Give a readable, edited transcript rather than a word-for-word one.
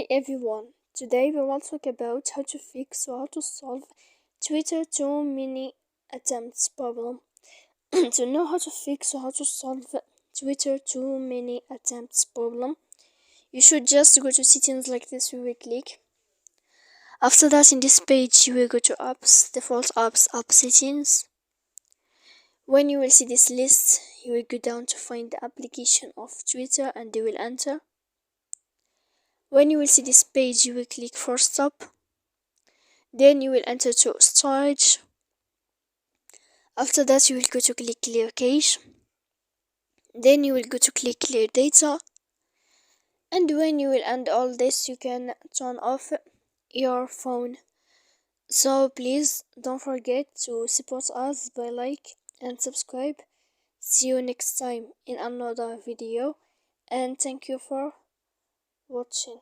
Hi everyone, today we will talk about how to fix or how to solve Twitter too many attempts problem. To know how to fix or how to solve Twitter too many attempts problem, you should just go to settings like this. We will click. After that, in this page, you will go to apps, default apps, app settings. When you will see this list, you will go down to find the application of Twitter and you will enter. When you will see this page, you will click for stop. Then you will enter to storage. After that, you will go to click clear cache. Then you will go to click clear data. And when you will end all this, you can turn off your phone. So please don't forget to support us by like and subscribe. See you next time in another video, and thank you for watching.